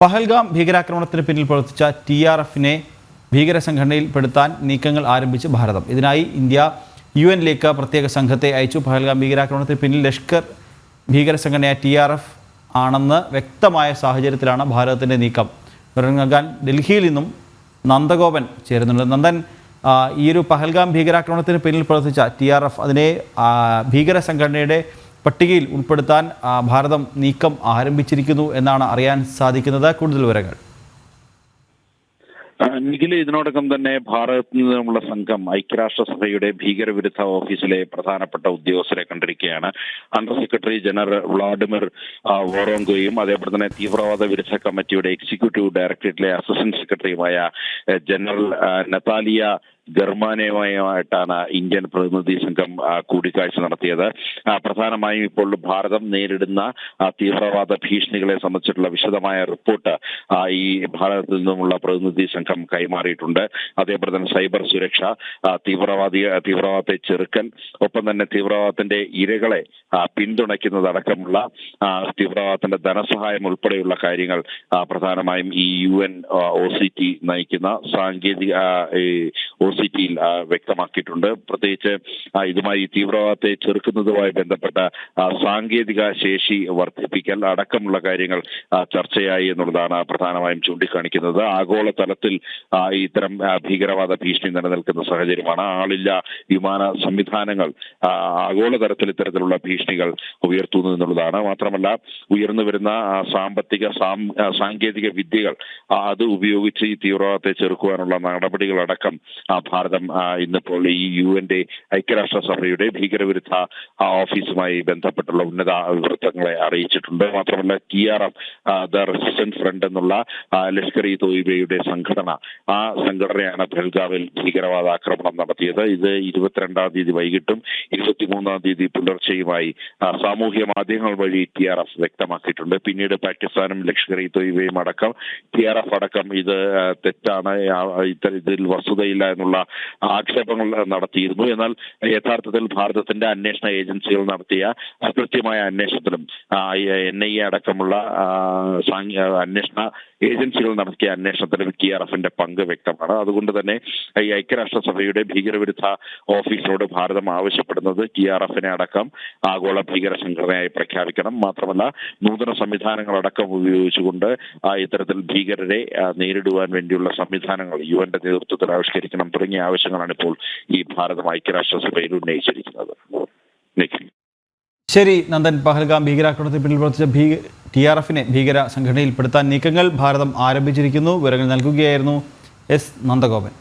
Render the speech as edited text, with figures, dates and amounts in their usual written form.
പഹൽഗാം ഭീകരാക്രമണത്തിന് പിന്നിൽ പ്രവർത്തിച്ച TRFനെ ഭീകരസംഘടനയിൽപ്പെടുത്താൻ നീക്കങ്ങൾ ആരംഭിച്ച് ഭാരതം. ഇതിനായി ഇന്ത്യ UN-ലേക്ക് പ്രത്യേക സംഘത്തെ അയച്ചു. പഹൽഗാം ഭീകരാക്രമണത്തിന് പിന്നിൽ ലഷ്കർ ഭീകരസംഘടനയായ TRF ആണെന്ന് വ്യക്തമായ സാഹചര്യത്തിലാണ് ഭാരതത്തിൻ്റെ നീക്കം. വിവരം നൽകാൻ ഡൽഹിയിൽ നിന്നും നന്ദഗോപൻ ചേരുന്നുണ്ട്. നന്ദൻ, ഈ ഒരു പഹൽഗാം ഭീകരാക്രമണത്തിന് പിന്നിൽ പ്രവർത്തിച്ച TRF അതിനെ ഭീകരസംഘടനയുടെ പട്ടികയിൽ ഉൾപ്പെടുത്താൻ ഭാരതം നീക്കം ആരംഭിച്ചിരിക്കുന്നു എന്നാണ് അറിയാൻ സാധിക്കുന്നത്. കൂടുതൽ വിവരങ്ങൾ. നിഖില്, ഇതിനോടകം തന്നെ ഭാരതത്തിൽ നിന്നുമുള്ള സംഘം ഐക്യരാഷ്ട്രസഭയുടെ ഭീകരവിരുദ്ധ ഓഫീസിലെ പ്രധാനപ്പെട്ട ഉദ്യോഗസ്ഥരെ കണ്ടിരിക്കുകയാണ്. അണ്ടർ സെക്രട്ടറി ജനറൽ വ്ളാഡിമിർ വോറോങ്കോയും അതേപോലെ തന്നെ തീവ്രവാദ വിരുദ്ധ കമ്മിറ്റിയുടെ എക്സിക്യൂട്ടീവ് ഡയറക്ടറേറ്റിലെ അസിസ്റ്റന്റ് സെക്രട്ടറിയുമായ ജനറൽ നതാലിയ ഗർമാനയുമായിട്ടാണ് ഇന്ത്യൻ പ്രതിനിധി സംഘം കൂടിക്കാഴ്ച നടത്തിയത്. പ്രധാനമായും ഇപ്പോൾ ഭാരതം നേരിടുന്ന തീവ്രവാദ ഭീഷണികളെ സംബന്ധിച്ചിട്ടുള്ള വിശദമായ റിപ്പോർട്ട് ഈ ഭാരതത്തിൽ നിന്നുമുള്ള പ്രതിനിധി സംഘം കൈമാറിയിട്ടുണ്ട്. അതേപോലെ തന്നെ സൈബർ സുരക്ഷ, തീവ്രവാദത്തെ ചെറുക്കൽ, ഒപ്പം തന്നെ തീവ്രവാദത്തിന്റെ ഇരകളെ പിന്തുണയ്ക്കുന്നതടക്കമുള്ള തീവ്രവാദത്തിന്റെ ധനസഹായം ഉൾപ്പെടെയുള്ള കാര്യങ്ങൾ പ്രധാനമായും ഈ UN OCT നയിക്കുന്ന സാങ്കേതിക OCT-യിൽ വ്യക്തമാക്കിയിട്ടുണ്ട്. പ്രത്യേകിച്ച് ഇതുമായി തീവ്രവാദത്തെ ചെറുക്കുന്നതുമായി ബന്ധപ്പെട്ട സാങ്കേതിക ശേഷി വർദ്ധിപ്പിക്കൽ അടക്കമുള്ള കാര്യങ്ങൾ ചർച്ചയായി എന്നുള്ളതാണ് പ്രധാനമായും ചൂണ്ടിക്കാണിക്കുന്നത്. ആഗോള തലത്തിൽ ഇത്തരം ഭീകരവാദ ഭീഷണി നിലനിൽക്കുന്ന സാഹചര്യമാണ്. ആളില്ല വിമാന സംവിധാനങ്ങൾ ആഗോളതലത്തിൽ ഇത്തരത്തിലുള്ള ഭീഷണികൾ ഉയർത്തുന്നു എന്നുള്ളതാണ്. മാത്രമല്ല, ഉയർന്നു വരുന്ന സാങ്കേതിക വിദ്യകൾ അത് ഉപയോഗിച്ച് ഈ തീവ്രവാദത്തെ ചെറുക്കുവാനുള്ള നടപടികളടക്കം ഭാരതം ഇന്നിപ്പോൾ ഈ UN-ന്റെ ഐക്യരാഷ്ട്രസഭയുടെ ഭീകരവിരുദ്ധ ഓഫീസുമായി ബന്ധപ്പെട്ടുള്ള ഉന്നത വൃത്തങ്ങളെ അറിയിച്ചിട്ടുണ്ട്. മാത്രമല്ല, TRF ദ റെസിസ്റ്റൻസ് ഫ്രണ്ട് എന്നുള്ള ലഷ്കർ ഇ തോയ്ബയുടെ സംഘടന, ആ സംഘടനയാണ് പഹൽഗാമിൽ ഭീകരവാദ ആക്രമണം നടത്തിയത്. ഇത് 22-ാം തീയതി വൈകിട്ടും 23-ാം തീയതി പുലർച്ചെയുമായി സാമൂഹ്യ മാധ്യമങ്ങൾ വഴി TRF വ്യക്തമാക്കിയിട്ടുണ്ട്. പിന്നീട് പാകിസ്ഥാനും ലഷ്കർ ഇ തോയ്ബയും അടക്കം TRF അടക്കം ഇത് തെറ്റാണ്, ഇതിൽ വസ്തുതയില്ല എന്നുള്ള ആക്ഷേപങ്ങൾ നടത്തിയിരുന്നു. എന്നാൽ യഥാർത്ഥത്തിൽ ഭാരതത്തിന്റെ അന്വേഷണ ഏജൻസികൾ നടത്തിയ കൃത്യമായ അന്വേഷണത്തിലും NIA അടക്കമുള്ള അന്വേഷണ ഏജൻസികൾ നടത്തിയ അന്വേഷണത്തിലും TRFന്റെ പങ്ക് വ്യക്തമാണ്. അതുകൊണ്ട് തന്നെ ഈ ഐക്യരാഷ്ട്രസഭയുടെ ഭീകരവിരുദ്ധ ഓഫീസിനോട് ഭാരതം ആവശ്യപ്പെടുന്നത് TRFനെ അടക്കം ആഗോള ഭീകര സംഘടനയായി പ്രഖ്യാപിക്കണം. മാത്രമല്ല, നൂതന സംവിധാനങ്ങളടക്കം ഉപയോഗിച്ചുകൊണ്ട് ഇത്തരത്തിൽ ഭീകരരെ നേരിടുവാൻ വേണ്ടിയുള്ള സംവിധാനങ്ങൾ UN-ന്റെ നേതൃത്വത്തിൽ ആവിഷ്കരിക്കണം തുടങ്ങിയ ആവശ്യങ്ങളാണ് ഇപ്പോൾ ഈ ഭാരതം ഐക്യരാഷ്ട്രസഭയിൽ ഉന്നയിച്ചിരിക്കുന്നത്. ശരി നന്ദൻ, പഹൽഗാം ഭീകരാക്രമണത്തിൽ പിന്നിൽ പ്രവർത്തിച്ച TRFനെ ഭീകര സംഘടനയിൽപ്പെടുത്താൻ നീക്കങ്ങൾ ഭാരതം ആരംഭിച്ചിരിക്കുന്നു. വിവരങ്ങൾ നൽകുകയായിരുന്നു നന്ദഗോപൻ.